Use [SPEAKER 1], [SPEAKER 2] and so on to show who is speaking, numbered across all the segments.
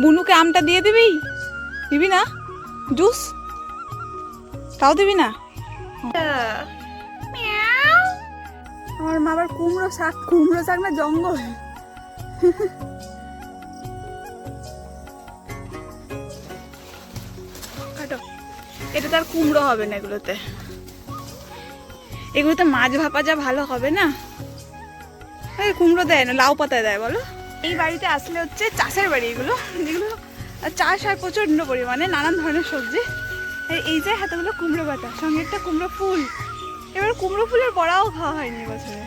[SPEAKER 1] বুনুকে আমটা দিয়ে দিবি? দিবি না জুস? তাও দিবি না? আমার মা আবার কুমড়ো শাক না জঙ্গল। কাটো। এটা তো আর কুমড়ো হবে না এগুলোতে। এগুলোতে মাছ ভাপা যা ভালো হবে না। কুমড়ো দেয় না, লাউ পাতায় দেয় বলো। এই বাড়িতে আসলে হচ্ছে চাষের বাড়ি এগুলো, যেগুলো চাষ হয় প্রচন্ড পরিমাণে, নানান ধরনের সবজি। এই যে হাতগুলো কুমড়ো পাতা, সঙ্গে একটা কুমড়ো ফুল। এবার কুমড়ো ফুলের বড়াও খাওয়া হয়নি বছরে।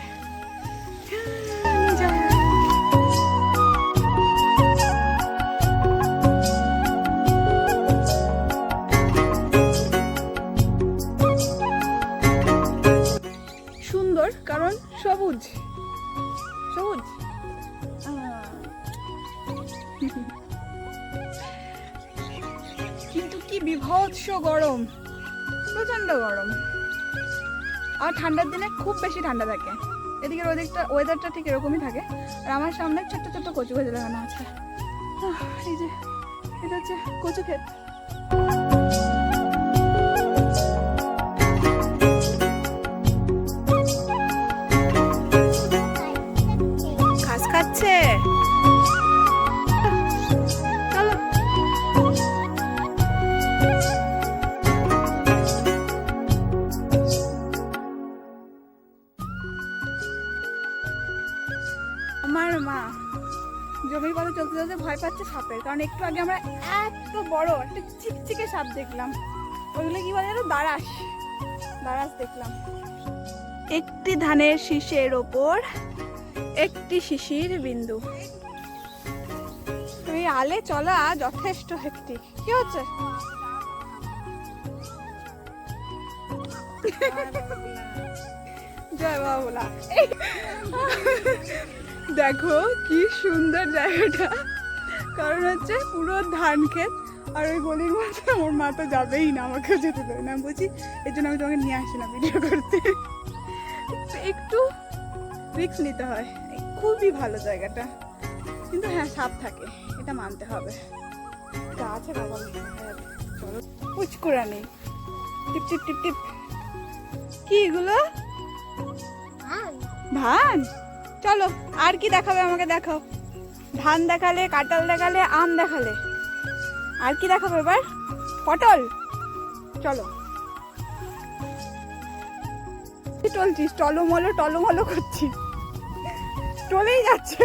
[SPEAKER 1] সুন্দর কারণ সবুজ সবুজ। কিন্তু কি বিভৎস গরম, প্রচন্ড গরম। আর ঠান্ডার দিনে খুব বেশি ঠান্ডা থাকে। এদিকের ওয়েদারটা ঠিক এরকমই থাকে। আর আমার সামনে ছোট্ট ছোট্ট কচু গাছ লাগানো আছে। এই যে এটা হচ্ছে কচু ক্ষেত। ঘাস খাচ্ছে। চলো আমার মা জমির পথে চলতে চলতে ভয় পাচ্ছে সাপের, কারণ একটু আগে আমরা এত বড় একটা চিকচিকে সাপ দেখলাম। ওইগুলো কি বলে দাঁড়াস দেখলাম। একটি ধানের শীষের ওপর একটি শিশির বিন্দু। তুমি আলে চলা যথেষ্ট হেক্টিক। কি হচ্ছে? জয় বাবুলা। দেখো কি সুন্দর জায়গাটা, কারণ হচ্ছে পুরো ধান ক্ষেত। আর ওই গলির মধ্যে আমার মা তো যাবেই না, আমাকেও যেতে দেবে না। আমি বলছি এর জন্য আমি তোমাকে নিয়ে আসি না ভিডিও করতে। একটু রিস্ক নিতে হয়। খুবই ভালো জায়গাটা, কিন্তু হ্যাঁ সাপ থাকে, এটা মানতে হবে। যা আছে বাবা, চলো পুচকুরা নেই। টিপ টিপ টিপ টিপ। কি এগুলো? ধান। চলো আর কি দেখাবে আমাকে? দেখাও। ধান দেখালে, কাঁঠাল দেখালে, আম দেখালে, আর কি দেখাবে এবার? পটল। চলো। কি চলছিস? টলমলো করছিস, চলেই যাচ্ছে।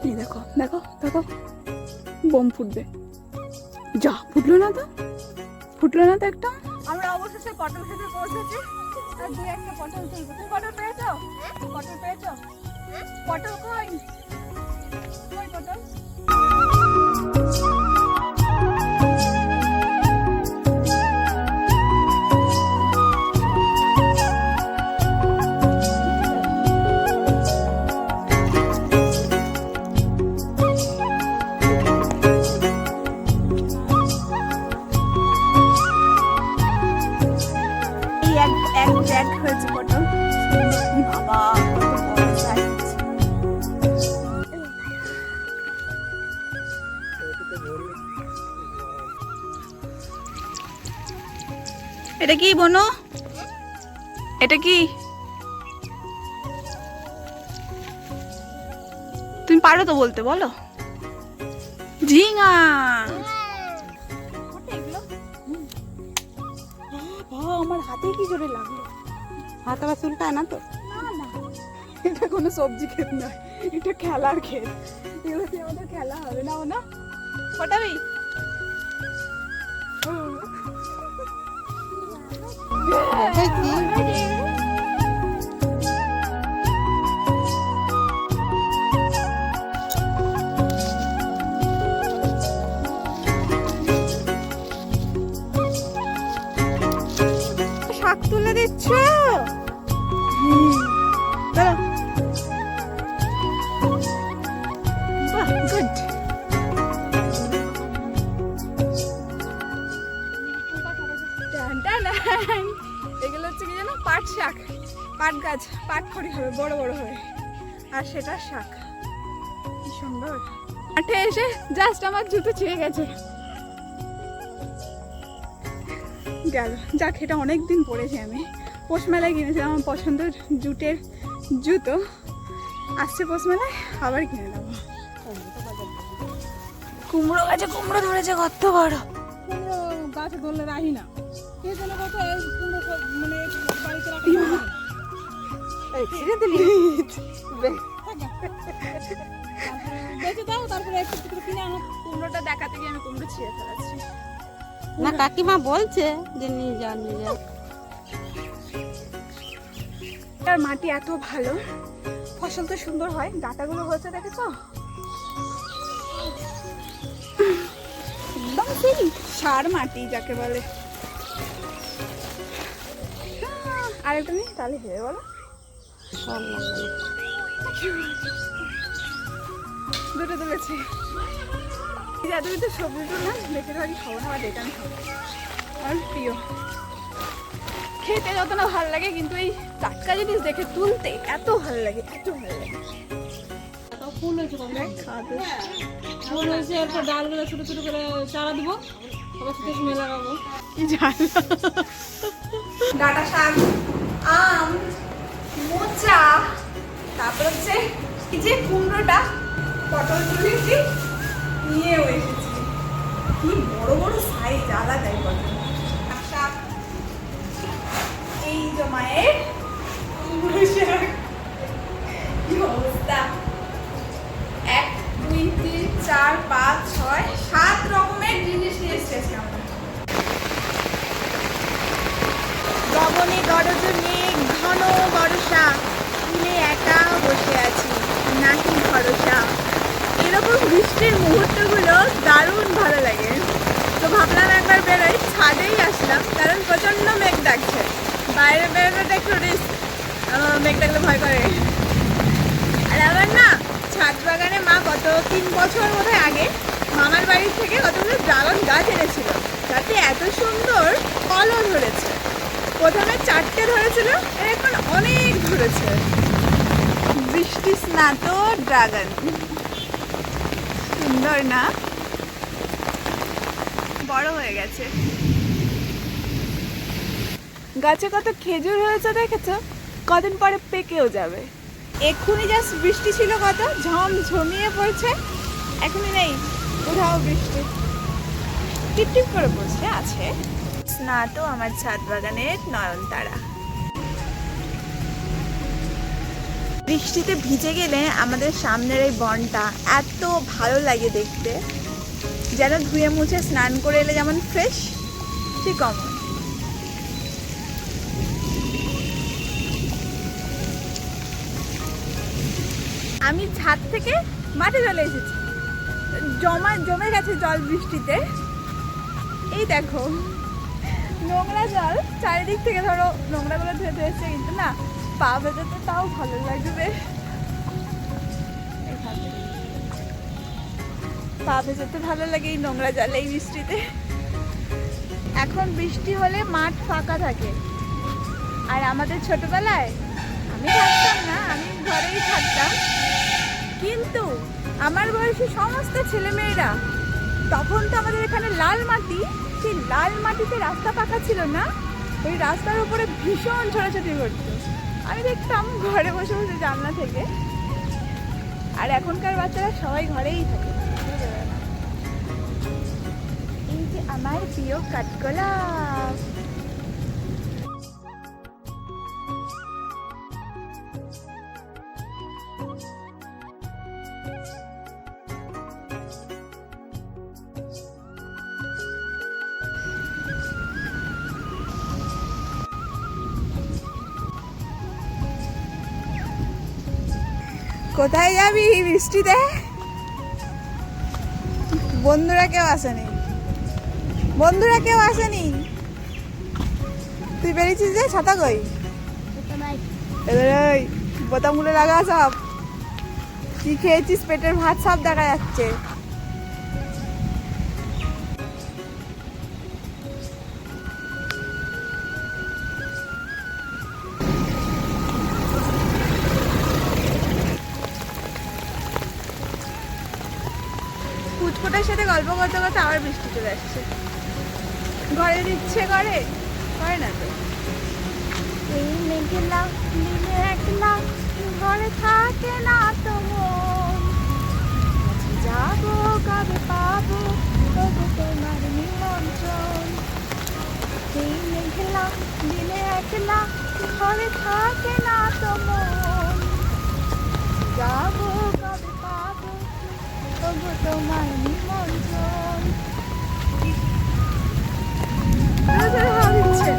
[SPEAKER 1] এই দেখো দেখো দেখো, বোম ফুটবে। যা ফুটলো না তো একটা। আমরা অবশেষে পটল খেতে পৌঁছেছি। আর দুই একটা পটল তুলবো। তুমি পটল পেয়েছো? পটল কই পটল? এক ব্যাগ হয়েছে পটল। বাবা কত বড় সাইজ। এটা কি বনো? এটা কি? তুমি পারো তো বলতে, বলো। ঝিঙা। আমার হাতে কি জোরে লাগলো। হাত আবার চুলকায় না তো? না, এটা কোনো সবজি ক্ষেত নয়, এটা খেলার ক্ষেত। এগুলো দিয়ে আমাদের খেলা হবে না। না ফটাবি? শাক তুলে দিচ্ছ? গুড। এগুলো হচ্ছে কি জানো? পাট শাক। পাট গাছ, পাট খড়ি হবে বড় বড় হবে, আর সেটা শাক। কি সুন্দর। মাঠে এসে জাস্ট আমার জুতো ছিঁড়ে গেছে। গেল যাক, এটা অনেকদিন পরেছি আমি। পৌষ মেলায় কিনেছিলাম আমার পছন্দের জুটের জুতো। আসছে পৌষ মেলায় আবার কিনে নেবো। কুমড়ো গাছে কুমড়ো ধরেছে কত বড়।
[SPEAKER 2] কুমড়ো গাছে ধরলে রাহি না, কে যেন কত কুমড়ো মানে বাড়িতে রাখা
[SPEAKER 1] ছিঁড়ে দিলি।
[SPEAKER 2] বেঁচে দাও, তারপরে একটু একটু কিনে আনো।
[SPEAKER 1] কুমড়োটা দেখাতে গিয়ে আমি কুমড়ো ছিঁড়ে ফেলাচ্ছি।
[SPEAKER 2] না কাকিমা বলছে যে নিয়ে যান নিয়ে যান।
[SPEAKER 1] আর মাটি এত ভালো, ফসল তো সুন্দর হয়। ডাটাগুলো হয়েছে দেখেছো, একদম সেই সার মাটি যাকে বলে। আরেকটা নেই তাহলে হয়ে বলো। দুটো তুলেছে। তুমি তো সবজি তুললাম, দেখে তো খাবো না, আবার ডেকে আমি খাবো। আমার প্রিয়, খেতে যত না ভালো লাগে, কিন্তু এই টাটকা জিনিস দেখে তুলতে এত ভালো লাগে, এত ভালো লাগে।
[SPEAKER 2] ফুল হয়েছে, ফুল হয়েছে। এরপর ডালগুলো ছোট ছোট করে চারা দিব, আবার ছোট সময় লাগাবো।
[SPEAKER 1] কি জানো, ডাঁটা শাক, আম, মোচা, তারপর হচ্ছে এই যে কুমড়োটা, পটল তুলেছি, নিয়েও এসেছি। কি বড় বড় সাইজ, আলাদাই পটল শাক। এই যে মায়ের কুমড়ো শাক, কি অবস্থা। 1 2 3 4 5 6 7 রকমের জিনিস নিয়ে এসেছি আমরা। গগনে গরজ মেঘ, ঘন বর্ষা, ফুলে একা বসে আছি, নাকি ভরসা। এরকম বৃষ্টির মুহূর্তগুলো দারুণ ভালো লাগে। তো ভাবলাম একবার বেরোই, ছাদেই আসলাম, কারণ প্রচণ্ড মেঘ ডাকছে। বাইরে বেরোনোটা একটু রিস্ক, মেঘ ডাকলে ভয় করে। আর আমার না ছাদ বাগানে মা গত 3 বছর বোধহয় আগে মামার বাড়ির থেকে কতগুলো ড্রাগন গাছ এনেছিল, যাতে এত সুন্দর ফলও ধরেছে। প্রথমে 4টে ধরেছিল, এখন অনেক ধরেছে। বৃষ্টি স্নাত ড্রাগন, সুন্দর না? বড় হয়ে গেছে। গাছে কত খেজুর হয়েছে দেখেছো, কদিন পরে পেকেও যাবে। এক্ষুনি জাস্ট বৃষ্টি ছিল, কত ঝমঝমিয়ে পড়ছে। এখনই নেই কোথাও বৃষ্টি, টিপ টিপ করে পড়ছে আছে। স্নাত আমার ছাদ বাগানের নয়নতারা। বৃষ্টিতে ভিজে গেলে আমাদের সামনের এই বনটা এত ভালো লাগে দেখতে, যেন ধুয়ে মুছে স্নান করে এলে যেমন ফ্রেশ, ঠিক অমন। আমি ছাদ থেকে মাঠে চলে এসেছি, জমে গেছে জল বৃষ্টিতে। এই দেখো নোংরা জল চারিদিক থেকে, ধরো নোংরাগুলো ধুয়ে এসছে, কিন্তু না পা ভেজাতে তাও ভালো লাগবে। পা ভেজাতে ভালো লাগে এই নোংরা জলে, এই বৃষ্টিতে। এখন বৃষ্টি হলে মাঠ ফাঁকা থাকে, আর আমাদের ছোটবেলায় আমি থাকতাম না, আমি ঘরেই থাকতাম, কিন্তু আমার বয়সী সমস্ত ছেলেমেয়েরা, তখন তো আমাদের এখানে লাল মাটি, সেই লাল মাটিতে রাস্তা পাকা ছিল না, ওই রাস্তার উপরে ভীষণ ছোটাছুটি করতো। আমি দেখতাম ঘরে বসে বসে জানলা থেকে। আর এখনকার বাচ্চারা সবাই ঘরেই থাকে। এই যে আমার প্রিয় কাঠগোলাপ। কোথায় যাবি বৃষ্টিতে? বন্ধুরা কেউ আসেনি, বন্ধুরা কেউ আসেনি। তুই বেরিয়েছিস যে, ছাতা কই? ওই বোতামগুলো লাগা সব। কি খেয়েছিস? পেটের ভাত সব দেখা যাচ্ছে। ফুটফুটের সাথে গল্প করতে করতে আবার বৃষ্টি চলে আসছে। ঘরের ইচ্ছে করে না তো। এই মেঘলা দিনে একলা ঘরে থাকে না তো মন, যাবো কবে পাবো তবু তোমার নিমন্ত্রণ। এই মেঘলা দিনে একলা ঘরে থাকে না তো মন, যাবো কবে পাবো তবু তোমার নিমন্ত্রণ। হাওয়া দিচ্ছে।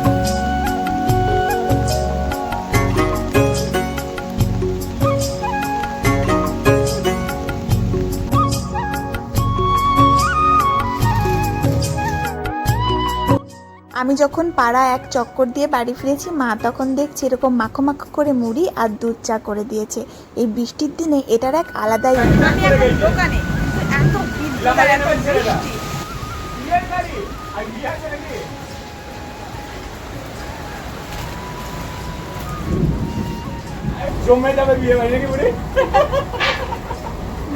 [SPEAKER 3] আমি যখন পাড়া এক চক্কর দিয়ে বাড়ি ফিরেছি, মা তখন দেখছি এরকম মাখো মাখো করে মুড়ি আর দুধ চা করে দিয়েছে। এই বৃষ্টির দিনে এটার এক আলাদাই
[SPEAKER 1] আমি এখন দোকানে, এত বিদ্যুৎ আর এত বৃষ্টি।
[SPEAKER 4] জমে যাবে বিয়ে বাড়ি নাকি বুড়ি?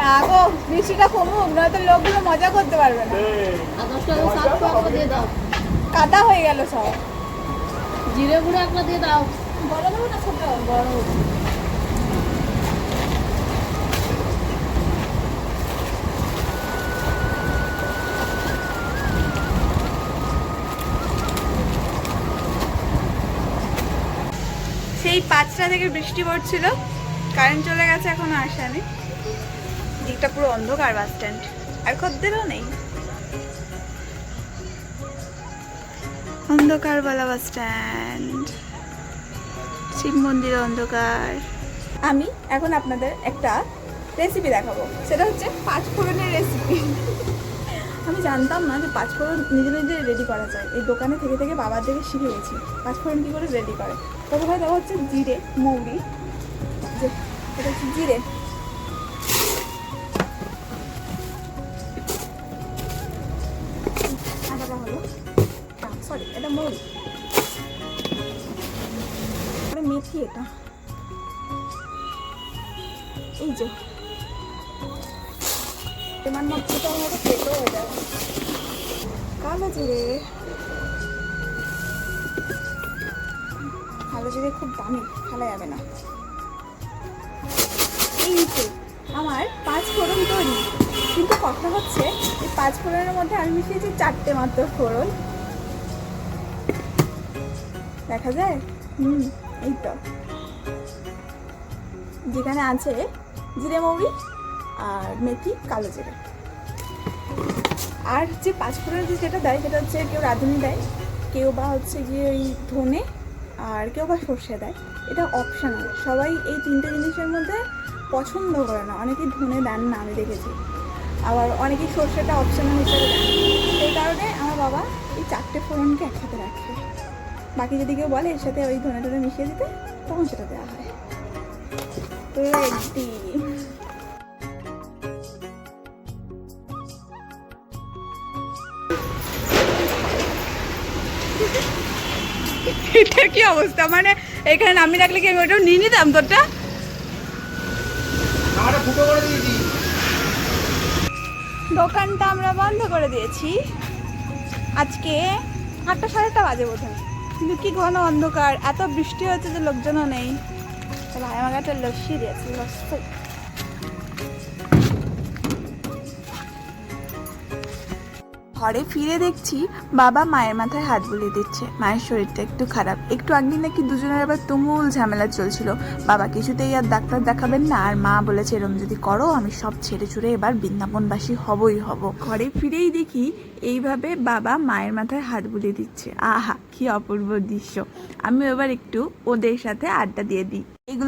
[SPEAKER 1] না গো, বৃষ্টিটা কমুক, নয়তো লোকগুলো মজা করতে পারবে না।
[SPEAKER 2] আর 10 টাকা সাত পাঁচটা দিয়ে দাও।
[SPEAKER 1] কাদা হয়ে গেল সব।
[SPEAKER 2] জিরে গুঁড়ো একটা দিয়ে দাও।
[SPEAKER 1] বড় বড় না ছোট?
[SPEAKER 2] বড়
[SPEAKER 1] সেই 5টা থেকে বৃষ্টি পড়ছিল, কারেন্ট চলে গেছে, এখনো আসেনি। দিকটা পুরো অন্ধকার, বাস স্ট্যান্ড আর খদ্দেরও নেই। অন্ধকার বলা বাস স্ট্যান্ড, শিব মন্দির অন্ধকার। আমি এখন আপনাদের একটা রেসিপি দেখাবো, সেটা হচ্ছে 5 ফোড়নের রেসিপি। আমি জানতাম না যে 5 ফোড়ন নিজে নিজে রেডি করা যায়। এই দোকানে থেকে থেকে বাবার থেকে শিখে গেছি 5 ফোড়ন কী করে রেডি করে। প্রথমে দেওয়া হচ্ছে জিরে, মৌরি, যে এটা হচ্ছে জিরে, আদাটা হলো, সরি এটা মৌরি, মেথি, এটা এই যে তোমার মধ্যে হয়তো খেতেও হয়ে যাবে। কালো জিরে, কালো জিরে খুব দামি, ফেলা যাবে না। এই যে আমার 5 ফোড়ন তৈরি, কিন্তু কথা হচ্ছে এই 5 ফোড়নের মধ্যে আমি মিশিয়েছি 4টে মাত্র ফোড়ন। দেখা যায়? এই তো যেখানে আছে জিরে, মৌরি আর মেথি, কালো জিরে। আর হচ্ছে 5 ফোড়নের যেটা দেয় সেটা হচ্ছে কেউ রাঁধুনি দেয়, কেউ বা হচ্ছে গিয়ে ওই ধনে, আর কেউ বা সর্ষে দেয়। এটা অপশনাল, সবাই এই 3টে জিনিসের মধ্যে পছন্দ করে না। অনেকেই ধনে দেন না, আমি দেখেছি, আবার অনেকেই সর্ষেটা অপশনাল হিসেবে দেন। সেই কারণে আমার বাবা এই 4টে ফোড়নকে একসাথে রাখে। বাকি যদি কেউ বলে এর সাথে ওই ধনে টনে মিশিয়ে দিতে, তখন সেটা দেওয়া হয়। রেডি। এটা কি অবস্থা, মানে এখানে নামিয়ে রাখলে কি আমি ওটাও নিয়ে নিতাম তোরটা? দোকানটা আমরা বন্ধ করে দিয়েছি আজকে 8টা 8:30 বাজে বোধহয়, কিন্তু কি ঘন অন্ধকার, এত বৃষ্টি হচ্ছে যে লোকজনও নেই। ভাই আমাকে একটা লস্যি দিয়েছে, লস্যি।
[SPEAKER 3] ঘরে ফিরে দেখছি বাবা মায়ের মাথায় হাত বুলিয়ে দিচ্ছে। মায়ের শরীরটা একটু খারাপ, একটু আগে নাকি দুজনের আবার তুমুল ঝামেলা চলছিল। বাবা কিছুতেই আর ডাক্তার দেখাবেন না, আর মা বলেছে এরম যদি করো আমি সব ছেড়ে ছুড়ে এবার বৃন্দাবনবাসী হবই হব। ঘরে ফিরেই দেখি এইভাবে বাবা মায়ের মাথায় হাত বুলিয়ে দিচ্ছে। আহা কি অপূর্ব দৃশ্য। আমি এবার একটু ওদের সাথে আড্ডা দিয়ে দিই। এগুলো